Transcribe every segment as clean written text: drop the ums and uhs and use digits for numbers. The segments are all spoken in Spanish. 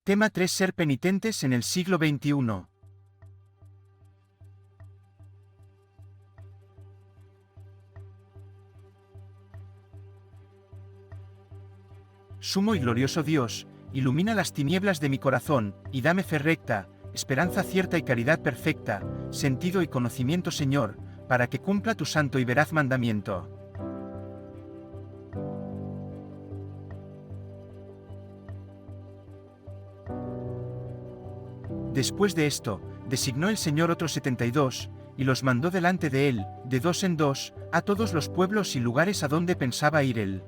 Tema 3: Ser penitentes en el siglo XXI. Sumo y glorioso Dios, ilumina las tinieblas de mi corazón, y dame fe recta, esperanza cierta y caridad perfecta, sentido y conocimiento, Señor, para que cumpla tu santo y veraz mandamiento. Después de esto, designó el Señor otros 72, y los mandó delante de él, de dos en dos, a todos los pueblos y lugares a donde pensaba ir él.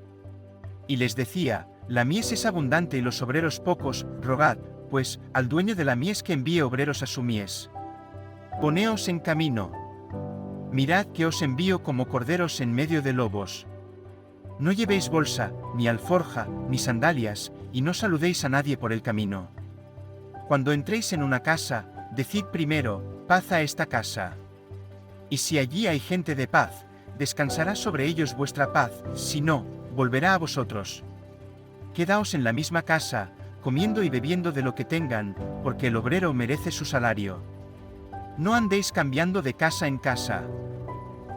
Y les decía: la mies es abundante y los obreros pocos, rogad, pues, al dueño de la mies que envíe obreros a su mies. Poneos en camino. Mirad que os envío como corderos en medio de lobos. No llevéis bolsa, ni alforja, ni sandalias, y no saludéis a nadie por el camino. Cuando entréis en una casa, decid primero: paz a esta casa. Y si allí hay gente de paz, descansará sobre ellos vuestra paz, si no, volverá a vosotros. Quedaos en la misma casa, comiendo y bebiendo de lo que tengan, porque el obrero merece su salario. No andéis cambiando de casa en casa.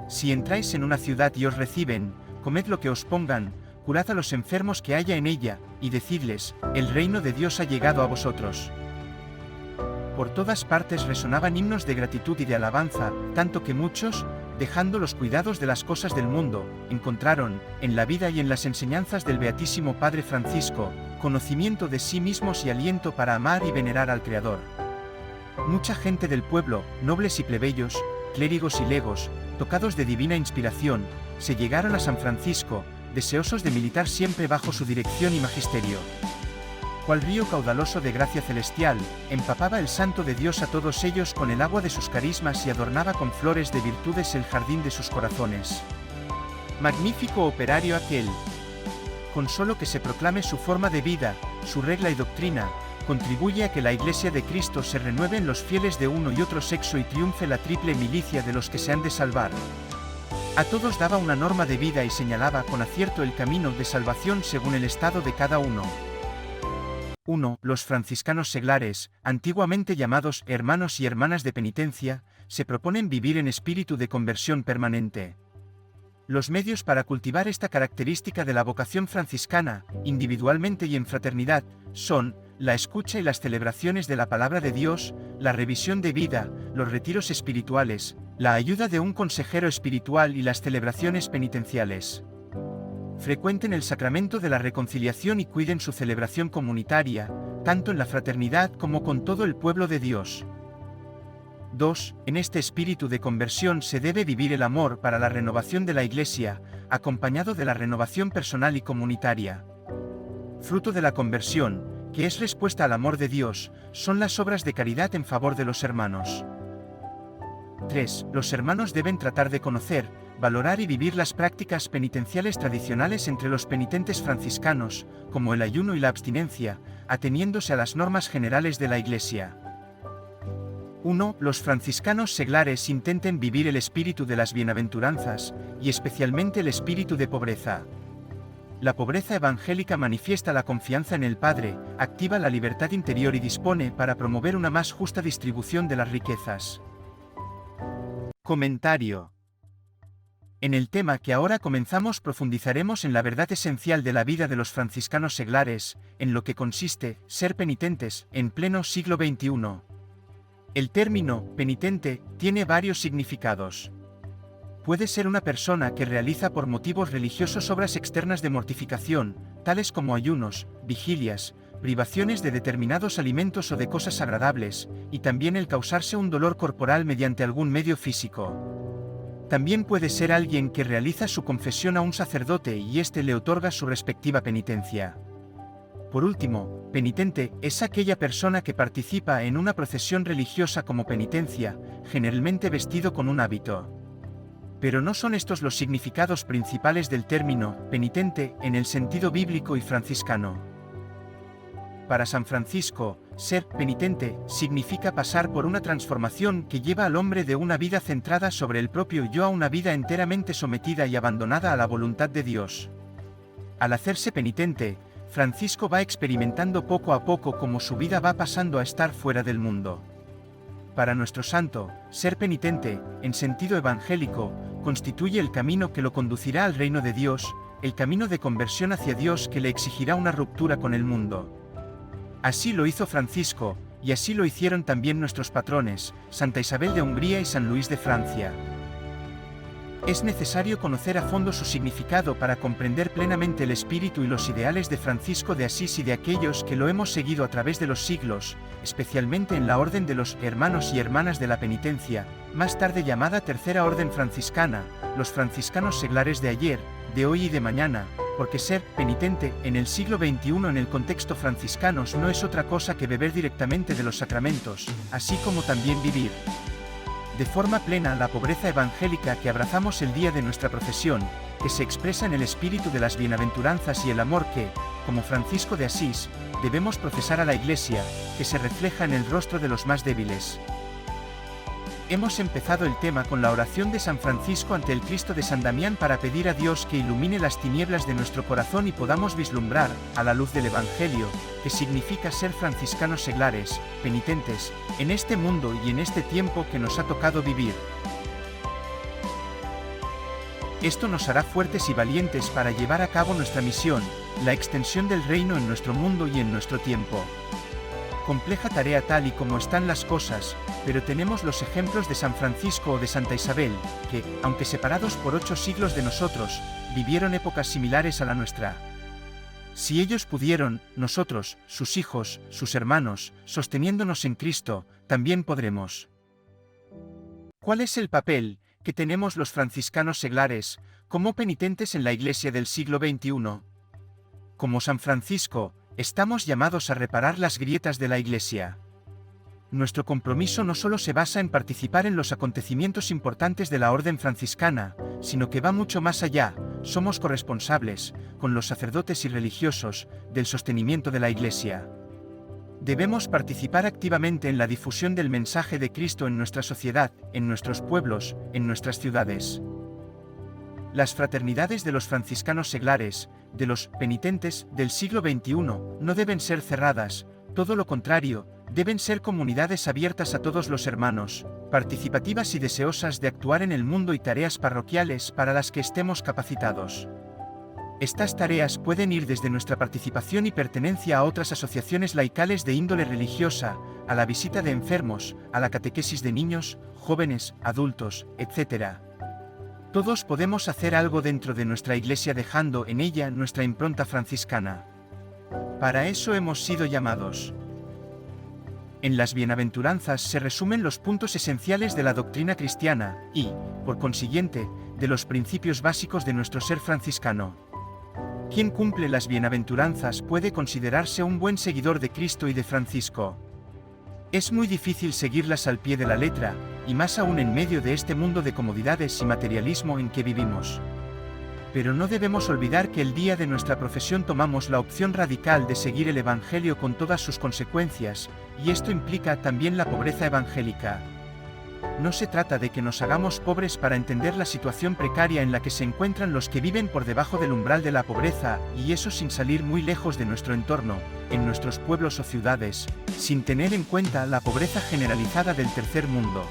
Si entráis en una ciudad y os reciben, comed lo que os pongan, curad a los enfermos que haya en ella, y decidles: el reino de Dios ha llegado a vosotros. Por todas partes resonaban himnos de gratitud y de alabanza, tanto que muchos, dejando los cuidados de las cosas del mundo, encontraron, en la vida y en las enseñanzas del Beatísimo Padre Francisco, conocimiento de sí mismos y aliento para amar y venerar al Creador. Mucha gente del pueblo, nobles y plebeyos, clérigos y legos, tocados de divina inspiración, se llegaron a San Francisco, deseosos de militar siempre bajo su dirección y magisterio. Cual río caudaloso de gracia celestial, empapaba el Santo de Dios a todos ellos con el agua de sus carismas y adornaba con flores de virtudes el jardín de sus corazones. Magnífico operario aquel. Con solo que se proclame su forma de vida, su regla y doctrina, contribuye a que la Iglesia de Cristo se renueve en los fieles de uno y otro sexo y triunfe la triple milicia de los que se han de salvar. A todos daba una norma de vida y señalaba con acierto el camino de salvación según el estado de cada uno. 1. Los franciscanos seglares, antiguamente llamados hermanos y hermanas de penitencia, se proponen vivir en espíritu de conversión permanente. Los medios para cultivar esta característica de la vocación franciscana, individualmente y en fraternidad, son la escucha y las celebraciones de la palabra de Dios, la revisión de vida, los retiros espirituales, la ayuda de un consejero espiritual y las celebraciones penitenciales. Frecuenten el sacramento de la reconciliación y cuiden su celebración comunitaria, tanto en la fraternidad como con todo el pueblo de Dios. 2. En este espíritu de conversión se debe vivir el amor para la renovación de la Iglesia, acompañado de la renovación personal y comunitaria. Fruto de la conversión, que es respuesta al amor de Dios, son las obras de caridad en favor de los hermanos. 3. Los hermanos deben tratar de conocer, valorar y vivir las prácticas penitenciales tradicionales entre los penitentes franciscanos, como el ayuno y la abstinencia, ateniéndose a las normas generales de la Iglesia. 1. Los franciscanos seglares intenten vivir el espíritu de las bienaventuranzas, y especialmente el espíritu de pobreza. La pobreza evangélica manifiesta la confianza en el Padre, activa la libertad interior y dispone para promover una más justa distribución de las riquezas. Comentario. En el tema que ahora comenzamos profundizaremos en la verdad esencial de la vida de los franciscanos seglares, en lo que consiste ser penitentes en pleno siglo XXI. El término penitente tiene varios significados. Puede ser una persona que realiza por motivos religiosos obras externas de mortificación, tales como ayunos, vigilias, privaciones de determinados alimentos o de cosas agradables, y también el causarse un dolor corporal mediante algún medio físico. También puede ser alguien que realiza su confesión a un sacerdote y éste le otorga su respectiva penitencia. Por último, penitente es aquella persona que participa en una procesión religiosa como penitencia, generalmente vestido con un hábito. Pero no son estos los significados principales del término penitente en el sentido bíblico y franciscano. Para San Francisco, ser penitente significa pasar por una transformación que lleva al hombre de una vida centrada sobre el propio yo a una vida enteramente sometida y abandonada a la voluntad de Dios. Al hacerse penitente, Francisco va experimentando poco a poco cómo su vida va pasando a estar fuera del mundo. Para nuestro santo, ser penitente, en sentido evangélico, constituye el camino que lo conducirá al reino de Dios, el camino de conversión hacia Dios que le exigirá una ruptura con el mundo. Así lo hizo Francisco, y así lo hicieron también nuestros patrones, Santa Isabel de Hungría y San Luis de Francia. Es necesario conocer a fondo su significado para comprender plenamente el espíritu y los ideales de Francisco de Asís y de aquellos que lo hemos seguido a través de los siglos, especialmente en la Orden de los Hermanos y Hermanas de la Penitencia, más tarde llamada Tercera Orden Franciscana, los franciscanos seglares de ayer, de hoy y de mañana, porque ser penitente en el siglo XXI en el contexto franciscanos no es otra cosa que beber directamente de los sacramentos, así como también vivir de forma plena la pobreza evangélica que abrazamos el día de nuestra profesión, que se expresa en el espíritu de las bienaventuranzas y el amor que, como Francisco de Asís, debemos profesar a la Iglesia, que se refleja en el rostro de los más débiles. Hemos empezado el tema con la oración de San Francisco ante el Cristo de San Damián para pedir a Dios que ilumine las tinieblas de nuestro corazón y podamos vislumbrar, a la luz del Evangelio, que significa ser franciscanos seglares, penitentes, en este mundo y en este tiempo que nos ha tocado vivir. Esto nos hará fuertes y valientes para llevar a cabo nuestra misión, la extensión del reino en nuestro mundo y en nuestro tiempo. Compleja tarea tal y como están las cosas, pero tenemos los ejemplos de San Francisco o de Santa Isabel, que, aunque separados por 8 siglos de nosotros, vivieron épocas similares a la nuestra. Si ellos pudieron, nosotros, sus hijos, sus hermanos, sosteniéndonos en Cristo, también podremos. ¿Cuál es el papel que tenemos los franciscanos seglares, como penitentes en la Iglesia del siglo XXI? Como San Francisco, estamos llamados a reparar las grietas de la Iglesia. Nuestro compromiso no solo se basa en participar en los acontecimientos importantes de la Orden franciscana, sino que va mucho más allá. Somos corresponsables, con los sacerdotes y religiosos, del sostenimiento de la Iglesia. Debemos participar activamente en la difusión del mensaje de Cristo en nuestra sociedad, en nuestros pueblos, en nuestras ciudades. Las fraternidades de los franciscanos seglares, de los penitentes del siglo XXI, no deben ser cerradas, todo lo contrario, deben ser comunidades abiertas a todos los hermanos, participativas y deseosas de actuar en el mundo y tareas parroquiales para las que estemos capacitados. Estas tareas pueden ir desde nuestra participación y pertenencia a otras asociaciones laicales de índole religiosa, a la visita de enfermos, a la catequesis de niños, jóvenes, adultos, etc. Todos podemos hacer algo dentro de nuestra Iglesia dejando en ella nuestra impronta franciscana. Para eso hemos sido llamados. En las bienaventuranzas se resumen los puntos esenciales de la doctrina cristiana y, por consiguiente, de los principios básicos de nuestro ser franciscano. Quien cumple las bienaventuranzas puede considerarse un buen seguidor de Cristo y de Francisco. Es muy difícil seguirlas al pie de la letra, y más aún en medio de este mundo de comodidades y materialismo en que vivimos. Pero no debemos olvidar que el día de nuestra profesión tomamos la opción radical de seguir el Evangelio con todas sus consecuencias, y esto implica también la pobreza evangélica. No se trata de que nos hagamos pobres para entender la situación precaria en la que se encuentran los que viven por debajo del umbral de la pobreza, y eso sin salir muy lejos de nuestro entorno, en nuestros pueblos o ciudades, sin tener en cuenta la pobreza generalizada del tercer mundo.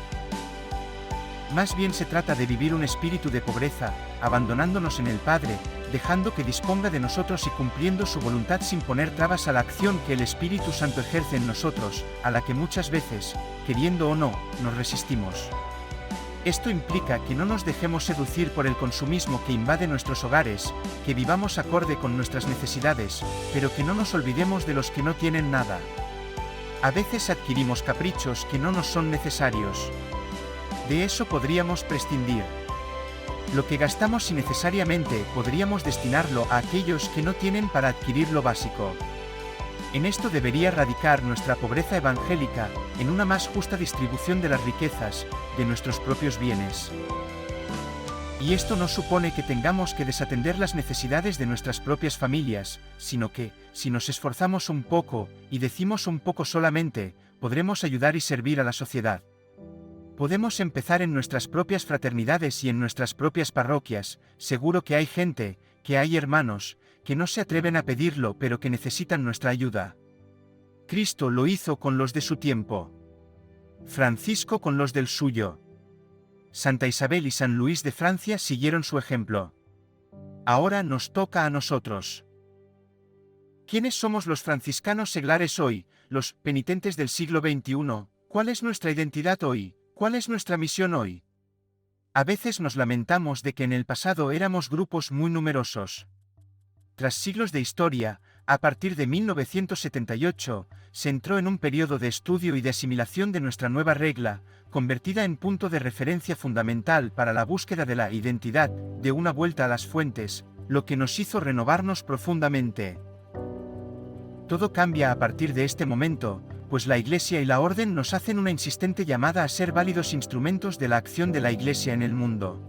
Más bien se trata de vivir un espíritu de pobreza, abandonándonos en el Padre, dejando que disponga de nosotros y cumpliendo su voluntad sin poner trabas a la acción que el Espíritu Santo ejerce en nosotros, a la que muchas veces, queriendo o no, nos resistimos. Esto implica que no nos dejemos seducir por el consumismo que invade nuestros hogares, que vivamos acorde con nuestras necesidades, pero que no nos olvidemos de los que no tienen nada. A veces adquirimos caprichos que no nos son necesarios. De eso podríamos prescindir. Lo que gastamos innecesariamente podríamos destinarlo a aquellos que no tienen para adquirir lo básico. En esto debería radicar nuestra pobreza evangélica, en una más justa distribución de las riquezas, de nuestros propios bienes. Y esto no supone que tengamos que desatender las necesidades de nuestras propias familias, sino que, si nos esforzamos un poco, y decimos un poco solamente, podremos ayudar y servir a la sociedad. Podemos empezar en nuestras propias fraternidades y en nuestras propias parroquias. Seguro que hay gente, que hay hermanos, que no se atreven a pedirlo pero que necesitan nuestra ayuda. Cristo lo hizo con los de su tiempo. Francisco con los del suyo. Santa Isabel y San Luis de Francia siguieron su ejemplo. Ahora nos toca a nosotros. ¿Quiénes somos los franciscanos seglares hoy, los penitentes del siglo XXI? ¿Cuál es nuestra identidad hoy? ¿Cuál es nuestra misión hoy? A veces nos lamentamos de que en el pasado éramos grupos muy numerosos. Tras siglos de historia, a partir de 1978, se entró en un periodo de estudio y de asimilación de nuestra nueva regla, convertida en punto de referencia fundamental para la búsqueda de la identidad, de una vuelta a las fuentes, lo que nos hizo renovarnos profundamente. Todo cambia a partir de este momento, pues la Iglesia y la Orden nos hacen una insistente llamada a ser válidos instrumentos de la acción de la Iglesia en el mundo.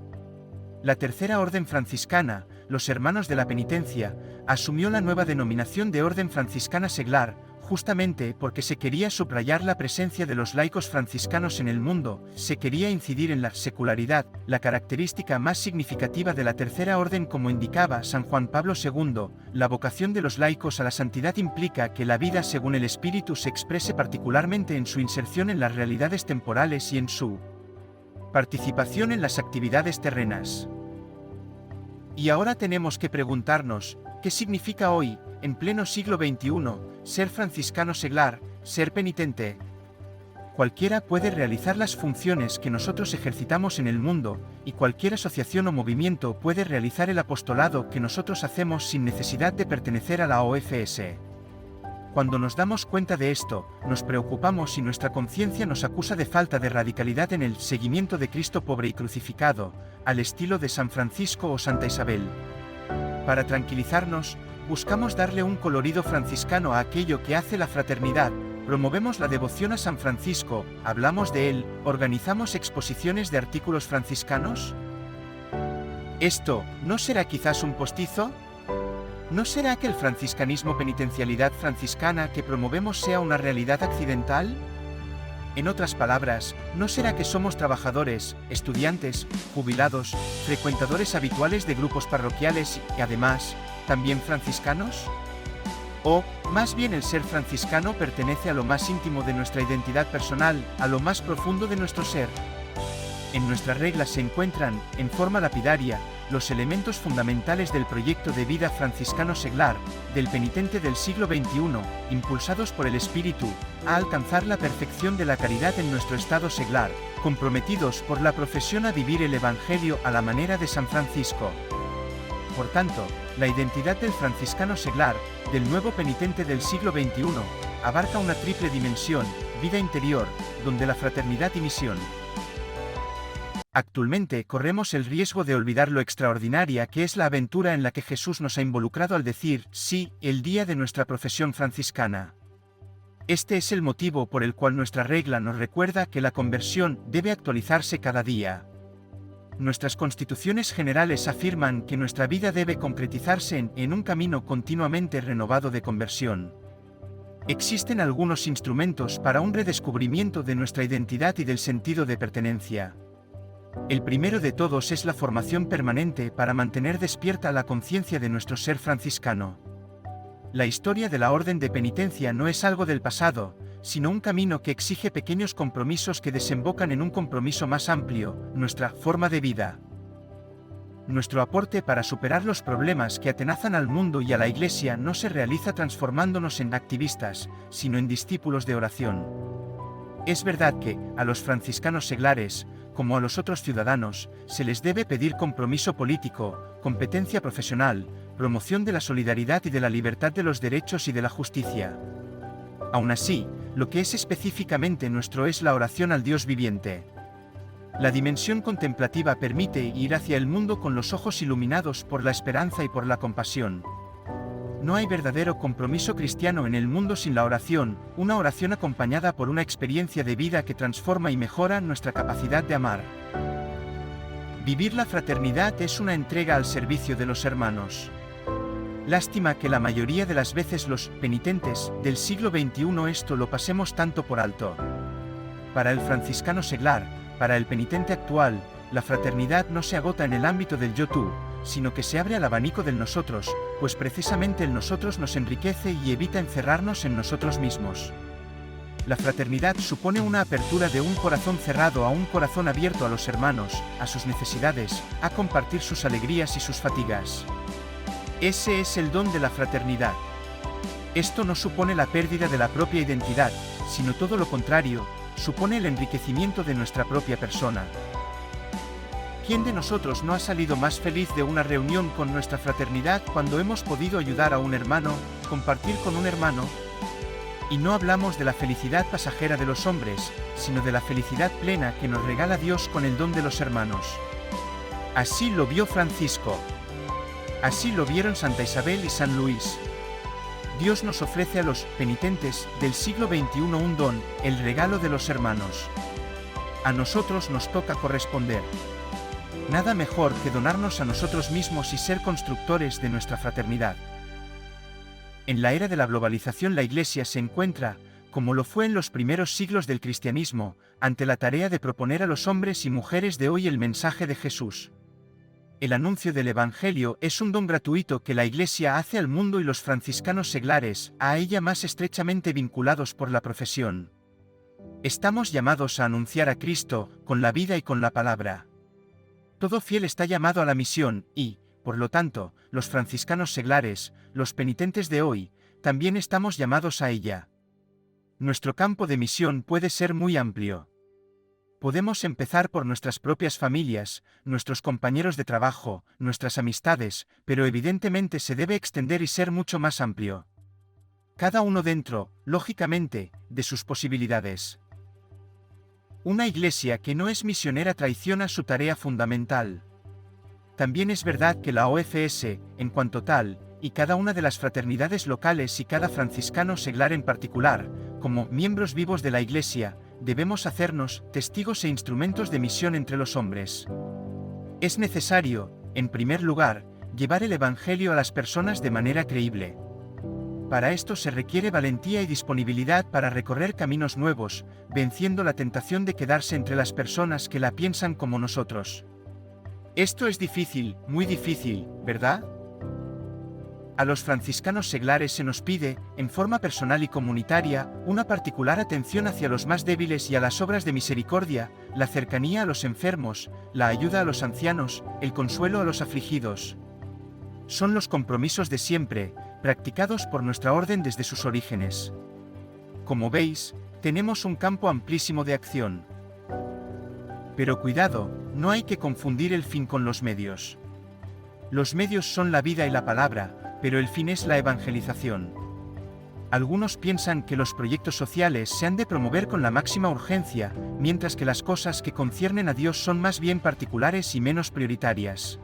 La Tercera Orden Franciscana, los Hermanos de la Penitencia, asumió la nueva denominación de Orden Franciscana Seglar, justamente porque se quería subrayar la presencia de los laicos franciscanos en el mundo, se quería incidir en la secularidad, la característica más significativa de la Tercera Orden, como indicaba San Juan Pablo II. La vocación de los laicos a la santidad implica que la vida según el Espíritu se exprese particularmente en su inserción en las realidades temporales y en su participación en las actividades terrenas. Y ahora tenemos que preguntarnos, ¿qué significa hoy, en pleno siglo XXI, ser franciscano seglar, ser penitente? Cualquiera puede realizar las funciones que nosotros ejercitamos en el mundo, y cualquier asociación o movimiento puede realizar el apostolado que nosotros hacemos sin necesidad de pertenecer a la OFS. Cuando nos damos cuenta de esto, nos preocupamos y nuestra conciencia nos acusa de falta de radicalidad en el seguimiento de Cristo pobre y crucificado, al estilo de San Francisco o Santa Isabel. Para tranquilizarnos, buscamos darle un colorido franciscano a aquello que hace la fraternidad, promovemos la devoción a San Francisco, hablamos de él, organizamos exposiciones de artículos franciscanos. ¿Esto no será quizás un postizo? ¿No será que el franciscanismo penitencialidad franciscana que promovemos sea una realidad accidental? En otras palabras, ¿no será que somos trabajadores, estudiantes, jubilados, frecuentadores habituales de grupos parroquiales y, además, también franciscanos? ¿O, más bien el ser franciscano pertenece a lo más íntimo de nuestra identidad personal, a lo más profundo de nuestro ser? En nuestras reglas se encuentran, en forma lapidaria, los elementos fundamentales del proyecto de vida franciscano seglar, del penitente del siglo XXI, impulsados por el Espíritu, a alcanzar la perfección de la caridad en nuestro estado seglar, comprometidos por la profesión a vivir el Evangelio a la manera de San Francisco. Por tanto, la identidad del franciscano seglar, del nuevo penitente del siglo XXI, abarca una triple dimensión, vida interior, donde la fraternidad y misión. Actualmente corremos el riesgo de olvidar lo extraordinaria que es la aventura en la que Jesús nos ha involucrado al decir, sí, el día de nuestra profesión franciscana. Este es el motivo por el cual nuestra regla nos recuerda que la conversión debe actualizarse cada día. Nuestras constituciones generales afirman que nuestra vida debe concretizarse en un camino continuamente renovado de conversión. Existen algunos instrumentos para un redescubrimiento de nuestra identidad y del sentido de pertenencia. El primero de todos es la formación permanente para mantener despierta la conciencia de nuestro ser franciscano. La historia de la Orden de Penitencia no es algo del pasado, sino un camino que exige pequeños compromisos que desembocan en un compromiso más amplio, nuestra forma de vida. Nuestro aporte para superar los problemas que atenazan al mundo y a la Iglesia no se realiza transformándonos en activistas, sino en discípulos de oración. Es verdad que, a los franciscanos seglares, como a los otros ciudadanos, se les debe pedir compromiso político, competencia profesional, promoción de la solidaridad y de la libertad de los derechos y de la justicia. Aún así, lo que es específicamente nuestro es la oración al Dios viviente. La dimensión contemplativa permite ir hacia el mundo con los ojos iluminados por la esperanza y por la compasión. No hay verdadero compromiso cristiano en el mundo sin la oración, una oración acompañada por una experiencia de vida que transforma y mejora nuestra capacidad de amar. Vivir la fraternidad es una entrega al servicio de los hermanos. Lástima que la mayoría de las veces los penitentes del siglo XXI esto lo pasemos tanto por alto. Para el franciscano seglar, para el penitente actual, la fraternidad no se agota en el ámbito del yo-tú, sino que se abre al abanico del nosotros, pues precisamente el nosotros nos enriquece y evita encerrarnos en nosotros mismos. La fraternidad supone una apertura de un corazón cerrado a un corazón abierto a los hermanos, a sus necesidades, a compartir sus alegrías y sus fatigas. Ese es el don de la fraternidad. Esto no supone la pérdida de la propia identidad, sino todo lo contrario, supone el enriquecimiento de nuestra propia persona. ¿Quién de nosotros no ha salido más feliz de una reunión con nuestra fraternidad cuando hemos podido ayudar a un hermano, compartir con un hermano? Y no hablamos de la felicidad pasajera de los hombres, sino de la felicidad plena que nos regala Dios con el don de los hermanos. Así lo vio Francisco. Así lo vieron Santa Isabel y San Luis. Dios nos ofrece a los penitentes del siglo XXI un don, el regalo de los hermanos. A nosotros nos toca corresponder. Nada mejor que donarnos a nosotros mismos y ser constructores de nuestra fraternidad. En la era de la globalización la Iglesia se encuentra, como lo fue en los primeros siglos del cristianismo, ante la tarea de proponer a los hombres y mujeres de hoy el mensaje de Jesús. El anuncio del Evangelio es un don gratuito que la Iglesia hace al mundo y los franciscanos seglares, a ella más estrechamente vinculados por la profesión. Estamos llamados a anunciar a Cristo, con la vida y con la palabra. Todo fiel está llamado a la misión, y, por lo tanto, los franciscanos seglares, los penitentes de hoy, también estamos llamados a ella. Nuestro campo de misión puede ser muy amplio. Podemos empezar por nuestras propias familias, nuestros compañeros de trabajo, nuestras amistades, pero evidentemente se debe extender y ser mucho más amplio. Cada uno dentro, lógicamente, de sus posibilidades. Una iglesia que no es misionera traiciona su tarea fundamental. También es verdad que la OFS, en cuanto tal, y cada una de las fraternidades locales y cada franciscano seglar en particular, como miembros vivos de la Iglesia, debemos hacernos testigos e instrumentos de misión entre los hombres. Es necesario, en primer lugar, llevar el Evangelio a las personas de manera creíble. Para esto se requiere valentía y disponibilidad para recorrer caminos nuevos, venciendo la tentación de quedarse entre las personas que la piensan como nosotros. Esto es difícil, muy difícil, ¿verdad? A los franciscanos seglares se nos pide, en forma personal y comunitaria, una particular atención hacia los más débiles y a las obras de misericordia, la cercanía a los enfermos, la ayuda a los ancianos, el consuelo a los afligidos. Son los compromisos de siempre, practicados por nuestra orden desde sus orígenes. Como veis, tenemos un campo amplísimo de acción. Pero cuidado, no hay que confundir el fin con los medios. Los medios son la vida y la palabra, pero el fin es la evangelización. Algunos piensan que los proyectos sociales se han de promover con la máxima urgencia, mientras que las cosas que conciernen a Dios son más bien particulares y menos prioritarias.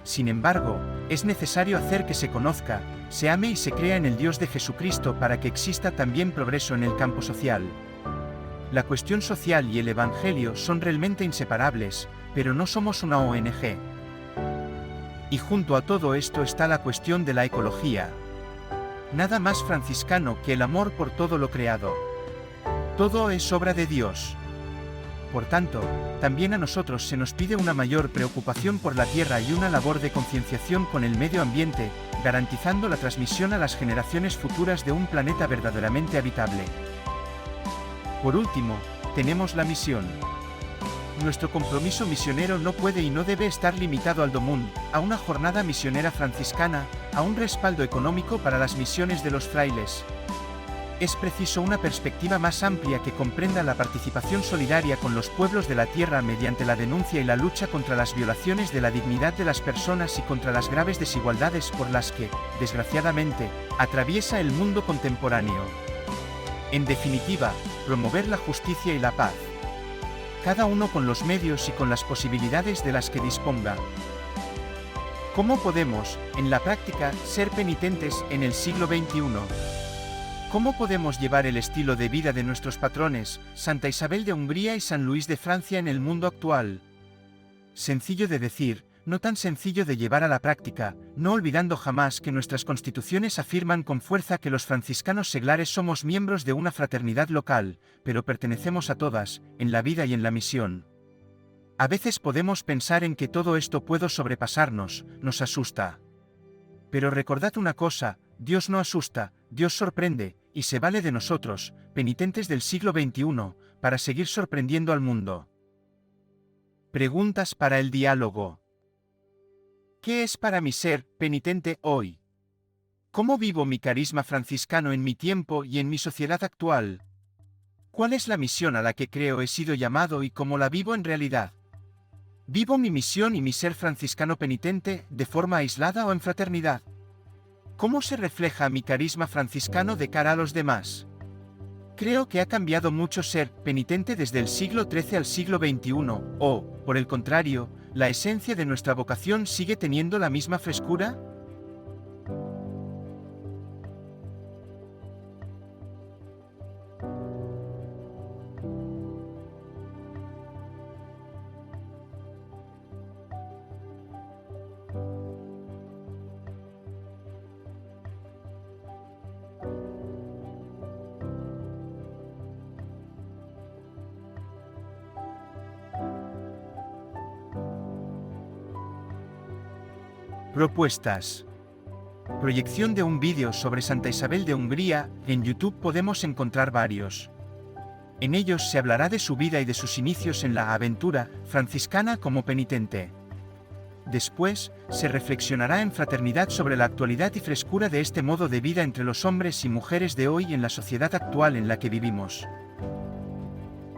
Sin embargo, es necesario hacer que se conozca, se ame y se crea en el Dios de Jesucristo para que exista también progreso en el campo social. La cuestión social y el Evangelio son realmente inseparables, pero no somos una ONG. Y junto a todo esto está la cuestión de la ecología. Nada más franciscano que el amor por todo lo creado. Todo es obra de Dios. Por tanto, también a nosotros se nos pide una mayor preocupación por la tierra y una labor de concienciación con el medio ambiente, garantizando la transmisión a las generaciones futuras de un planeta verdaderamente habitable. Por último, tenemos la misión. Nuestro compromiso misionero no puede y no debe estar limitado al DOMUN, a una jornada misionera franciscana, a un respaldo económico para las misiones de los frailes. Es preciso una perspectiva más amplia que comprenda la participación solidaria con los pueblos de la tierra mediante la denuncia y la lucha contra las violaciones de la dignidad de las personas y contra las graves desigualdades por las que, desgraciadamente, atraviesa el mundo contemporáneo. En definitiva, promover la justicia y la paz. Cada uno con los medios y con las posibilidades de las que disponga. ¿Cómo podemos, en la práctica, ser penitentes en el siglo XXI? ¿Cómo podemos llevar el estilo de vida de nuestros patrones, Santa Isabel de Hungría y San Luis de Francia en el mundo actual? Sencillo de decir, no tan sencillo de llevar a la práctica, no olvidando jamás que nuestras constituciones afirman con fuerza que los franciscanos seglares somos miembros de una fraternidad local, pero pertenecemos a todas, en la vida y en la misión. A veces podemos pensar en que todo esto puede sobrepasarnos, nos asusta. Pero recordad una cosa, Dios no asusta, Dios sorprende, y se vale de nosotros, penitentes del siglo XXI, para seguir sorprendiendo al mundo. Preguntas para el diálogo. ¿Qué es para mí ser penitente hoy? ¿Cómo vivo mi carisma franciscano en mi tiempo y en mi sociedad actual? ¿Cuál es la misión a la que creo he sido llamado y cómo la vivo en realidad? ¿Vivo mi misión y mi ser franciscano penitente de forma aislada o en fraternidad? ¿Cómo se refleja mi carisma franciscano de cara a los demás? Creo que ha cambiado mucho ser penitente desde el siglo XIII al siglo XXI, o, por el contrario, ¿la esencia de nuestra vocación sigue teniendo la misma frescura? Propuestas. Proyección de un vídeo sobre Santa Isabel de Hungría. En YouTube podemos encontrar varios. En ellos se hablará de su vida y de sus inicios en la aventura franciscana como penitente. Después, se reflexionará en fraternidad sobre la actualidad y frescura de este modo de vida entre los hombres y mujeres de hoy en la sociedad actual en la que vivimos.